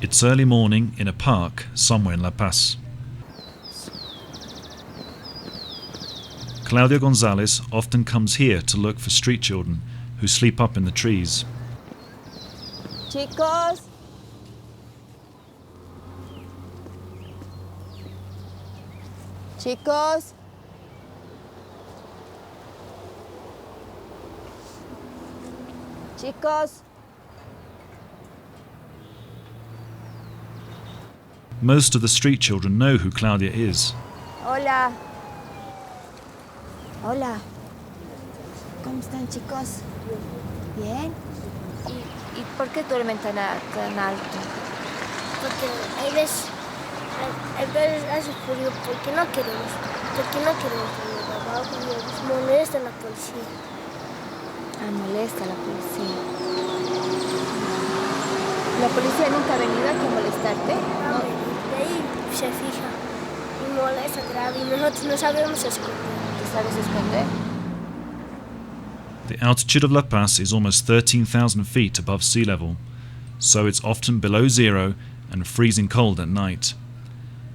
It's early morning in a park somewhere in La Paz. Claudia Gonzales often comes here to look for street children who sleep up in the trees. Chicos. Chicos. Chicos. Most of the street children know who Claudia is. Hola. Hola. ¿Cómo están, chicos? Bien. ¿Y por qué duermen tan alto? Porque hay veces hace frío porque no queremos dormir abajo y nos molesta la policía. Ah, molesta la policía. ¿La policía nunca ha venido aquí a molestarte? No. De ahí se fija y molesta grave y nosotros no sabemos esconder. ¿Te sabes esconder? The altitude of La Paz is almost 13,000 feet above sea level, so it's often below zero and freezing cold at night.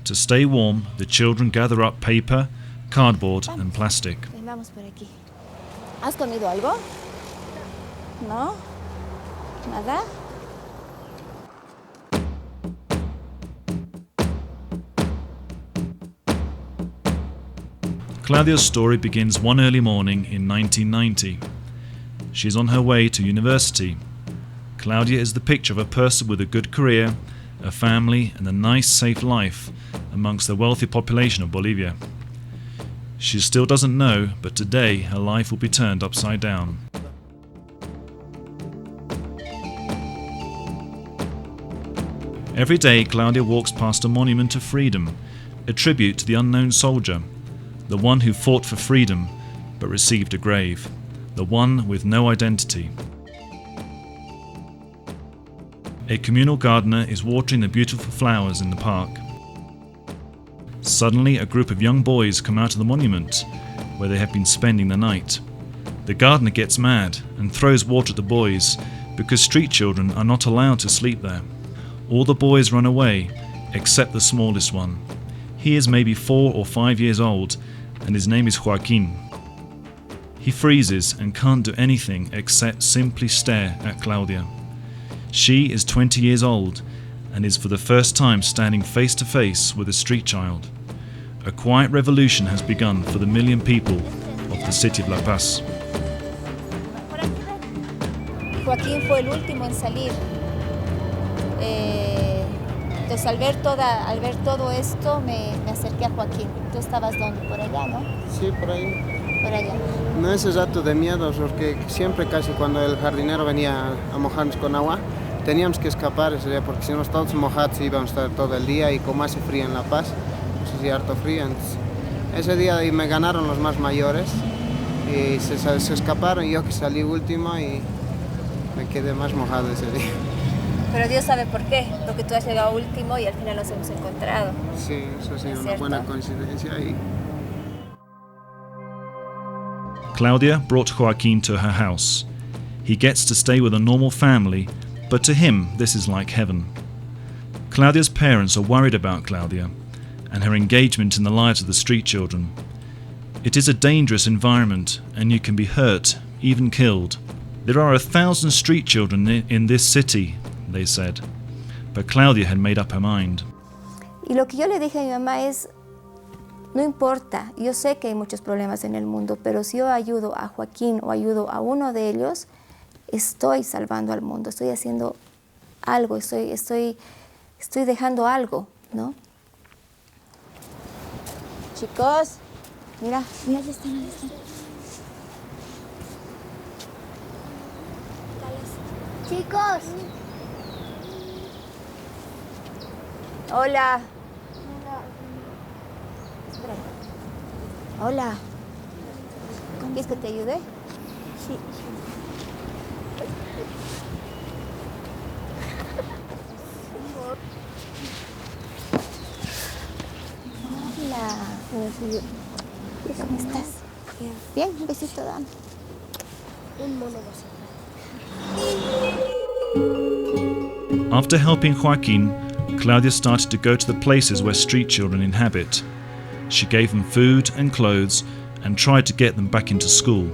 To stay warm, the children gather up paper, cardboard and plastic. Vamos por aquí. ¿Has comido algo? ¿No? ¿Nada? Claudia's story begins one early morning in 1990. She's on her way to university. Claudia is the picture of a person with a good career, a family and a nice, safe life amongst the wealthy population of Bolivia. She still doesn't know, but today her life will be turned upside down. Every day Claudia walks past a monument to freedom, a tribute to the unknown soldier, the one who fought for freedom but received a grave, the one with no identity. A communal gardener is watering the beautiful flowers in the park. Suddenly, a group of young boys come out of the monument, where they have been spending the night. The gardener gets mad and throws water at the boys, because street children are not allowed to sleep there. All the boys run away, except the smallest one. He is maybe 4 or 5 years old, and his name is Joaquin. He freezes and can't do anything except simply stare at Claudia. She is 20 years old and is for the first time standing face to face with a street child. A quiet revolution has begun for the million people of the city of La Paz. Joaquín fue el último en salir. Entonces al ver todo esto me acerqué a Joaquín. Tú estabas ¿dónde? Por allá, ¿no? Sí, por ahí. Por allá. No ese rato de miedo, porque siempre casi cuando el jardinero venía a mojarnos con agua, teníamos que escapar ese día, porque si no todos mojados íbamos a estar todo el día y como hace frío en La Paz, pues hacía harto frío. Entonces, ese día me ganaron los más mayores y se escaparon, yo que salí último y me quedé más mojado ese día. Pero Dios sabe por qué, porque tú has llegado último y al final nos hemos encontrado. Sí, eso ha sido una buena coincidencia. Claudia brought Joaquin to her house. He gets to stay with a normal family, but to him this is like heaven. Claudia's parents are worried about Claudia and her engagement in the lives of the street children. It is a dangerous environment and you can be hurt, even killed. There are 1,000 street children in this city, they said, but Claudia had made up her mind. Y lo que yo le dije a mi mamá es, no importa, yo sé que hay muchos problemas en el mundo, pero si yo ayudo a Joaquín o ayudo a uno de ellos, estoy salvando al mundo, estoy haciendo algo, estoy dejando algo, ¿no? Chicos, mira, ahí están. Chicos. Hola. Hola. ¿Quieres que te ayude? Sí. Hola. ¿Cómo estás? Bien, un besito, dame. Un mono After helping Joaquin, Claudia started to go to the places where street children inhabit. She gave them food and clothes and tried to get them back into school.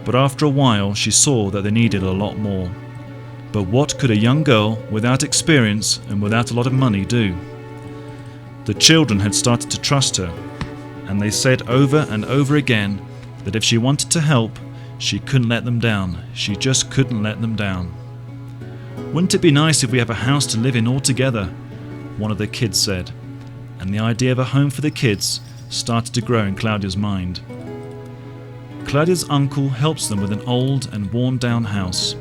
But after a while she saw that they needed a lot more. But what could a young girl without experience and without a lot of money do? The children had started to trust her, and they said over and over again that if she wanted to help, she couldn't let them down. She just couldn't let them down. "Wouldn't it be nice if we have a house to live in all together?" one of the kids said, and the idea of a home for the kids started to grow in Claudia's mind. Claudia's uncle helps them with an old and worn down house.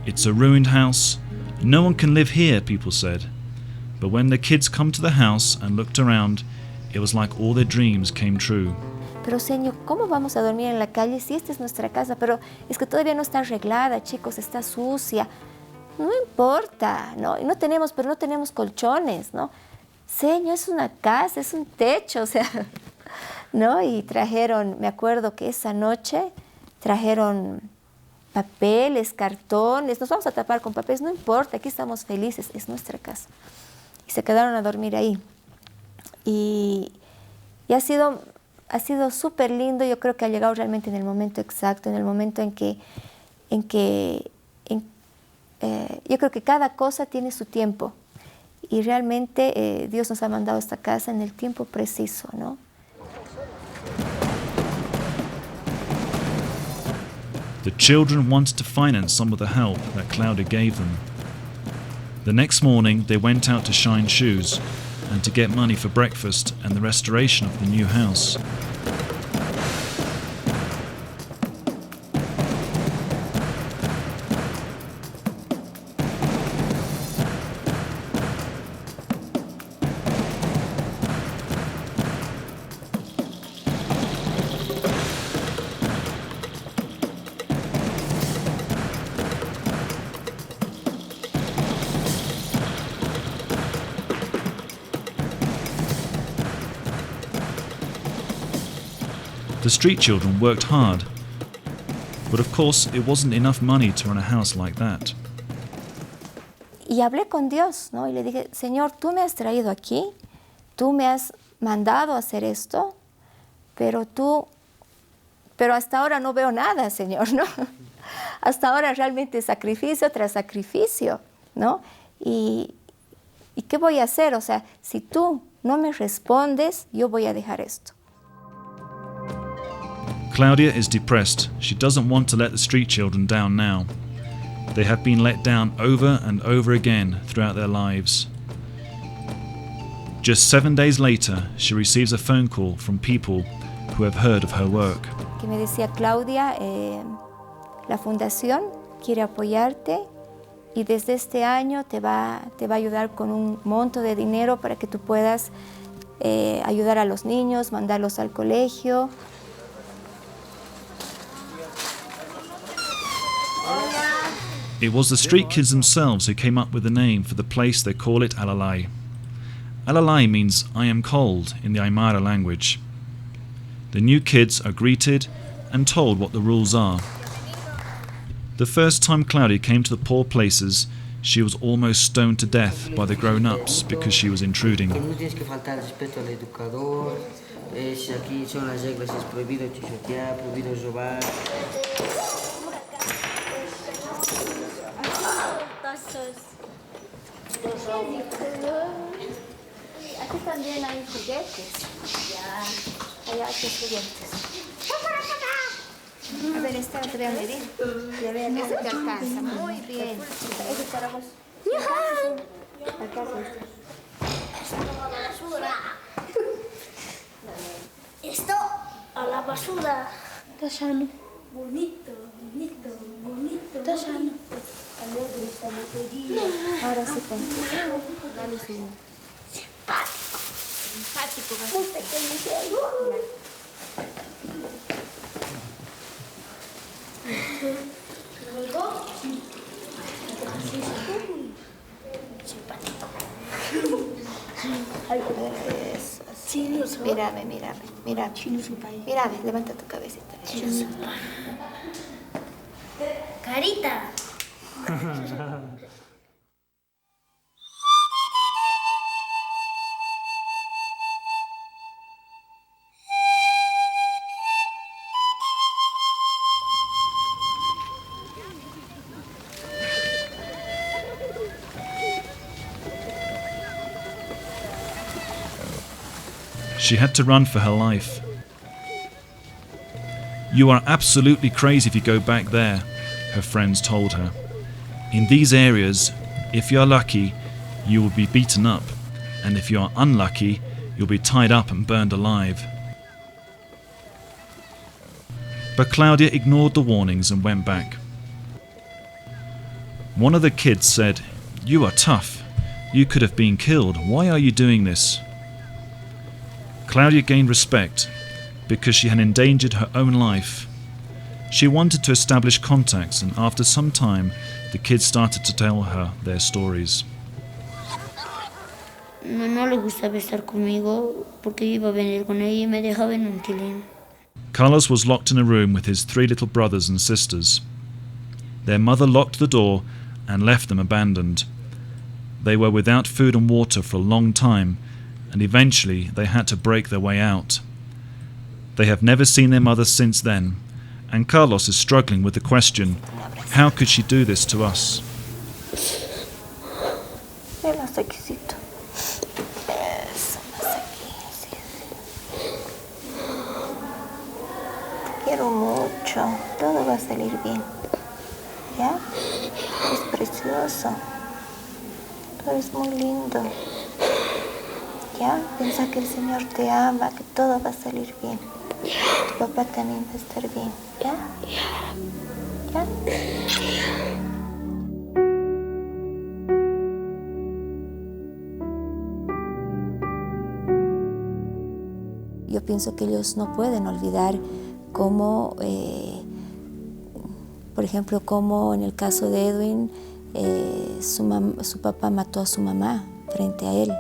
It's a ruined house. No one can live here, people said. But when the kids come to the house and looked around, it was like all their dreams came true. Pero señor, ¿cómo vamos a dormir en la calle si esta es nuestra casa? Pero es que todavía no está arreglada, chicos, está sucia. No importa, ¿no? Y no tenemos colchones, ¿no? Señor, es una casa, es un techo, o sea, ¿no? Y trajeron, me acuerdo que esa noche trajeron papeles, cartones, nos vamos a tapar con papeles, no importa, aquí estamos felices, es nuestra casa. Y se quedaron a dormir ahí. Y ha sido súper lindo, yo creo que ha llegado realmente en el momento exacto, en el momento en que yo creo que cada cosa tiene su tiempo. Y realmente Dios nos ha mandado a esta casa en el tiempo preciso, ¿no? The children wanted to finance some of the help that Claudia gave them. The next morning they went out to shine shoes and to get money for breakfast and the restoration of the new house. The street children worked hard, but of course it wasn't enough money to run a house like that. Y hablé con Dios, ¿no? Y le dije, Señor, tú me has traído aquí, tú me has mandado a hacer esto, pero hasta ahora no veo nada, Señor, ¿no? Hasta ahora realmente sacrificio tras sacrificio, ¿no? ¿Y qué voy a hacer? O sea, si tú no me respondes, yo voy a dejar esto. Claudia is depressed. She doesn't want to let the street children down now. They have been let down over and over again throughout their lives. Just 7 days later, she receives a phone call from people who have heard of her work. Que me decía, Claudia, la Fundación quiere apoyarte y desde este año te va a ayudar con un monto de dinero para que tú puedas ayudar a los niños, mandarlos al colegio. It was the street kids themselves who came up with the name for the place. They call it ALALAY. ALALAY means I am cold in the Aymara language. The new kids are greeted and told what the rules are. The first time Claudia came to the poor places, she was almost stoned to death by the grown-ups because she was intruding. No tienes que faltar respeto al educador. Aquí son las reglas, es prohibido chichotear, prohibido robar. Aquí también hay juguetes. Allá hay juguetes. A ver, esta te voy a medir. Ya vean, ese te alcanza. Muy bien. Ese para vos. Alcanza Esto a la basura. Está sano. Bonito, bonito, bonito. Está sano. Ahora sí, dale su... Simpático. Simpático. Muy pequeño. Luego, simpático. Eso, así. Mírame. Mírame, levanta tu cabecita. Carita. She had to run for her life. "You are absolutely crazy if you go back there," her friends told her. "In these areas, if you are lucky, you will be beaten up, and if you are unlucky, you'll be tied up and burned alive." But Claudia ignored the warnings and went back. One of the kids said, "You are tough. You could have been killed. Why are you doing this?" Claudia gained respect because she had endangered her own life. She wanted to establish contacts, and after some time, the kids started to tell her their stories. No le gustaba estar conmigo porque iba a venir con ella y me dejaba en un tilín. Carlos was locked in a room with his 3 little brothers and sisters. Their mother locked the door and left them abandoned. They were without food and water for a long time, and eventually they had to break their way out. They have never seen their mother since then, and Carlos is struggling with the question, how could she do this to us? Eso, más aquí, sí. Te quiero mucho, todo va a salir bien. ¿Ya? Es precioso. Tú eres muy lindo. ¿Ya? Piensa que el Señor te ama, que todo va a salir bien. Tu papá también va a estar bien. ¿Ya? ¿Ya? Yo pienso que ellos no pueden olvidar cómo, por ejemplo, como en el caso de Edwin, su papá mató a su mamá frente a él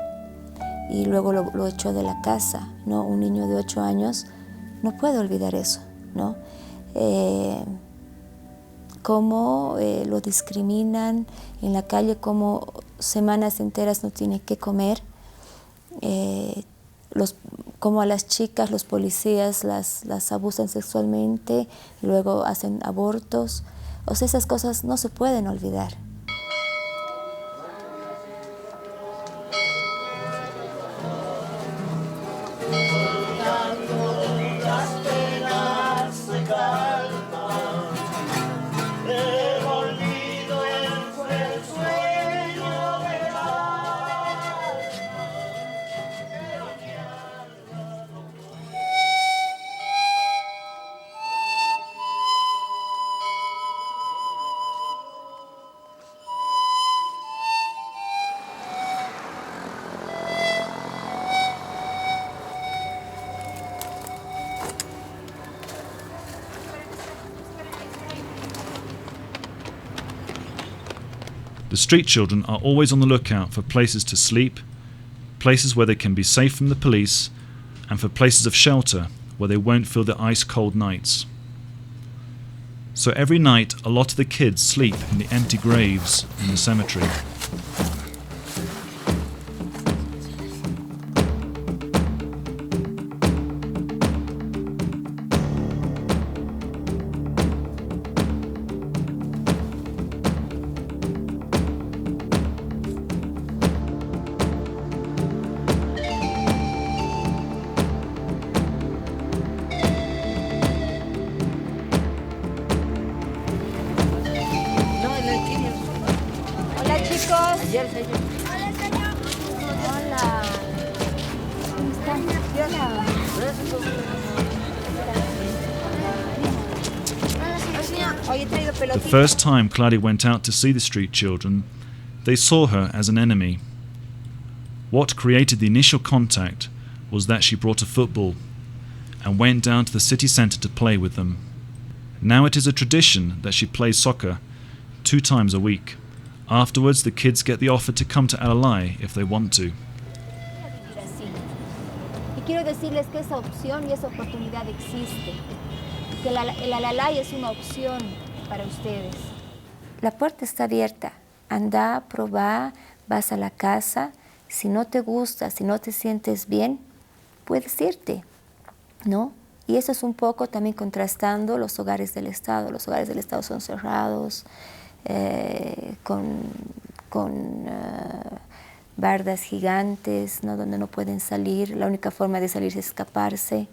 y luego lo echó de la casa, ¿no? Un niño de 8 años no puede olvidar eso, ¿no? Cómo lo discriminan en la calle, cómo semanas enteras no tiene que comer, como a las chicas, los policías las abusan sexualmente, luego hacen abortos. O sea, esas cosas no se pueden olvidar. The street children are always on the lookout for places to sleep, places where they can be safe from the police, and for places of shelter where they won't feel the ice-cold nights. So every night, a lot of the kids sleep in the empty graves in the cemetery. The first time Claudia went out to see the street children, they saw her as an enemy. What created the initial contact was that she brought a football and went down to the city centre to play with them. Now it is a tradition that she plays soccer 2 times a week. Afterwards, the kids get the offer to come to ALALAY if they want to. Y quiero decirles que esa opción y esa oportunidad existe. Que el ALALAY es una opción para ustedes. La puerta está abierta. Anda, probá, vas a la casa. Si no te gusta, si no te sientes bien, puedes irte, ¿no? Y eso es un poco también contrastando los hogares del Estado. Los hogares del Estado son cerrados, con bardas gigantes, ¿no? Donde no pueden salir. La única forma de salir es escaparse.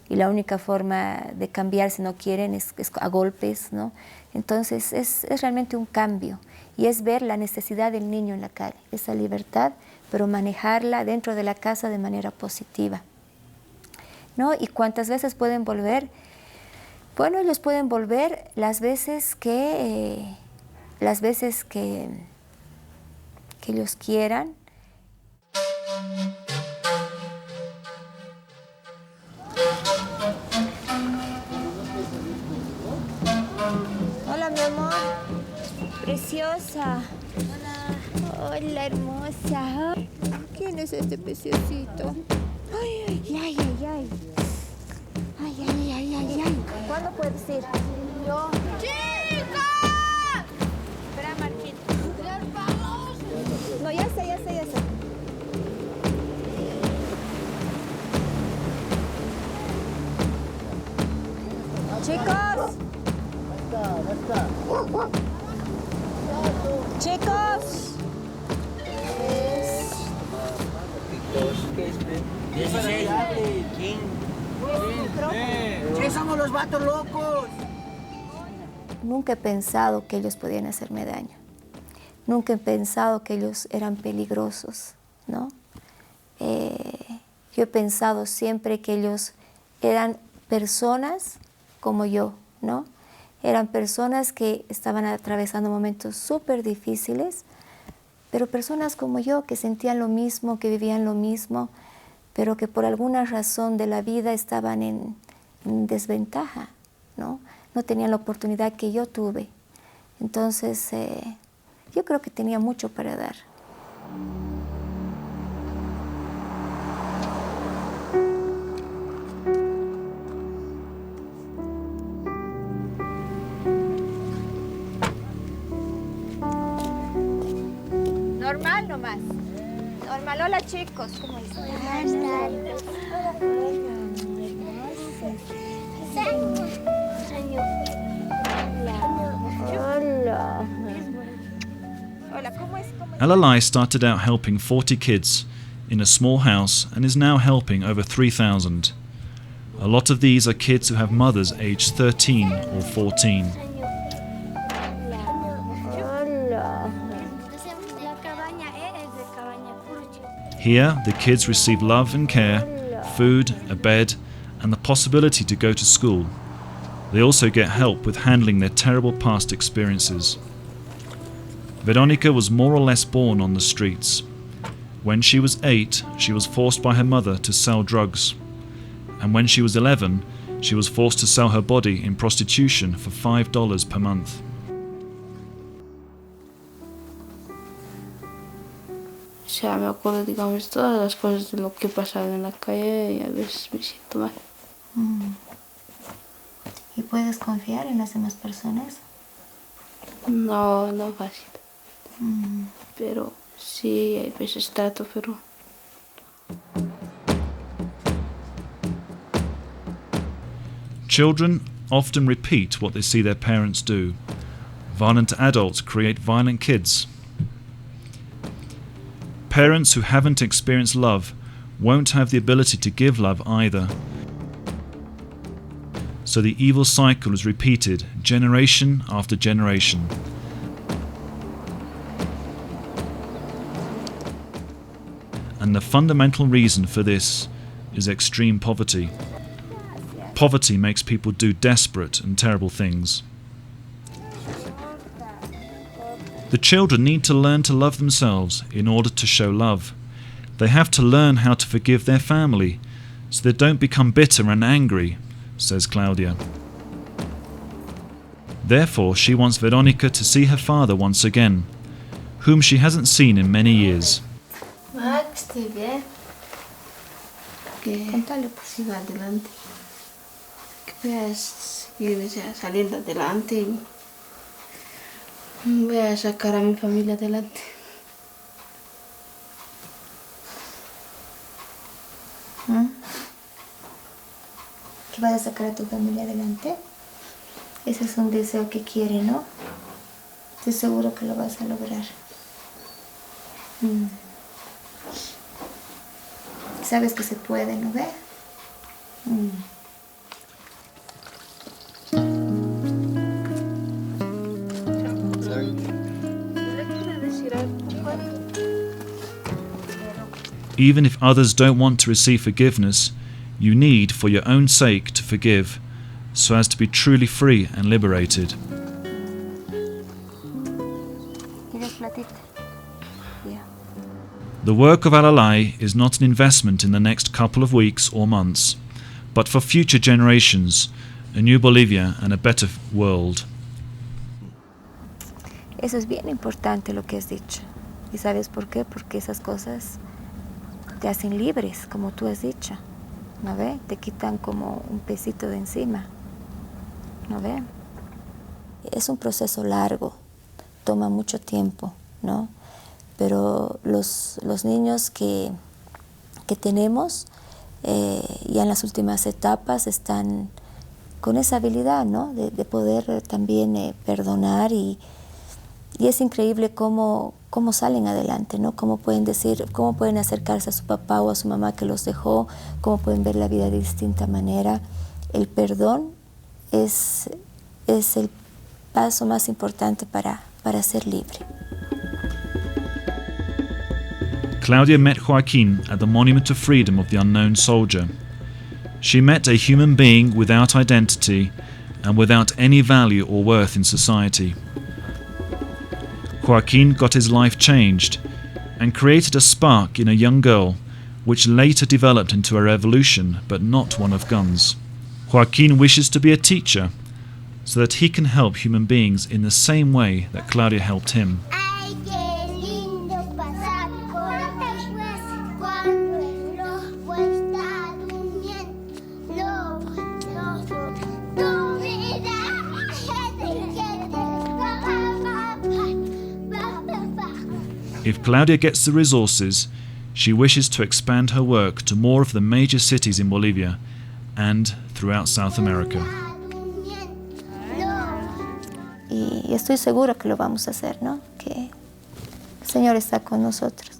Y la única forma de cambiar, si no quieren, es a golpes, ¿no? Entonces es realmente un cambio. Y es ver la necesidad del niño en la calle, esa libertad, pero manejarla dentro de la casa de manera positiva, ¿no? ¿Y cuántas veces pueden volver? Bueno, ellos pueden volver las veces que ellos quieran. Hola, mi amor. Preciosa. Hola. Hola, hermosa. ¿Quién es este preciosito? Ay, ay, ay, ay, ay. Ay, ay, ay, ay, ay. ¿Cuándo puedes ir? Yo. ¡Chicos! Espera, Marquita. ¡Nos vamos! No, ya sé. Chicos. Chicos. ¿Qué somos los vatos locos? Nunca he pensado que ellos podían hacerme daño. Nunca he pensado que ellos eran peligrosos, ¿no? Yo he pensado siempre que ellos eran personas como yo, ¿no? Eran personas que estaban atravesando momentos súper difíciles, pero personas como yo que sentían lo mismo, que vivían lo mismo, pero que por alguna razón de la vida estaban en desventaja, ¿no? No tenían la oportunidad que yo tuve. Entonces, yo creo que tenía mucho para dar. Normal nomás. Normal. Hola, chicos. ¿Cómo están? Hola. Hola, ¿cómo es? ALALAY started out helping 40 kids in a small house and is now helping over 3,000. A lot of these are kids who have mothers aged 13 or 14. Here, the kids receive love and care, food, a bed, and the possibility to go to school. They also get help with handling their terrible past experiences. Veronica was more or less born on the streets. When she was 8, she was forced by her mother to sell drugs. And when she was 11, she was forced to sell her body in prostitution for $5 per month. O sea, me acuerdo, digamos, todas las cosas de lo que pasaba en la calle y a veces me siento mal. ¿Y puedes confiar en las demás personas? No, no fácil. Pero sí, hay veces trato, pero... Children often repeat what they see their parents do. Violent adults create violent kids. Parents who haven't experienced love won't have the ability to give love either. So the evil cycle is repeated generation after generation. And the fundamental reason for this is extreme poverty. Poverty makes people do desperate and terrible things. The children need to learn to love themselves in order to show love. They have to learn how to forgive their family so they don't become bitter and angry, says Claudia. Therefore, she wants Veronica to see her father once again, whom she hasn't seen in many years. Max, estoy bien. Que siga adelante. Que veas que saliendo adelante y voy a sacar a mi familia adelante. ¿Que vas a sacar a tu familia adelante? Ese es un deseo que quiere, ¿no? Estoy seguro que lo vas a lograr. sabes que se puede, ¿no ves? Even if others don't want to receive forgiveness, you need, for your own sake, to forgive, so as to be truly free and liberated. The work of ALALAY is not an investment in the next couple of weeks or months, but for future generations, a new Bolivia and a better world. Eso es bien importante lo que has dicho. ¿Y sabes por qué? Porque esas cosas te hacen libres, como tú has dicho. ¿No ve? Te quitan como un pesito de encima. ¿No ve? Es un proceso largo, toma mucho tiempo, ¿no? Pero los niños que tenemos ya en las últimas etapas están con esa habilidad, ¿no? De poder también perdonar y es increíble cómo salen adelante, ¿no? Cómo pueden acercarse a su papá o a su mamá que los dejó, cómo pueden ver la vida de distinta manera. El perdón es el paso más importante para ser libre. Claudia met Joaquin at the Monument of Freedom of the Unknown Soldier. She met a human being without identity and without any value or worth in society. Joaquin got his life changed and created a spark in a young girl which later developed into a revolution, but not one of guns. Joaquin wishes to be a teacher so that he can help human beings in the same way that Claudia helped him. If Claudia gets the resources, she wishes to expand her work to more of the major cities in Bolivia and throughout South America. Y estoy seguro que lo vamos a hacer, ¿no? Que el Señor está con nosotros.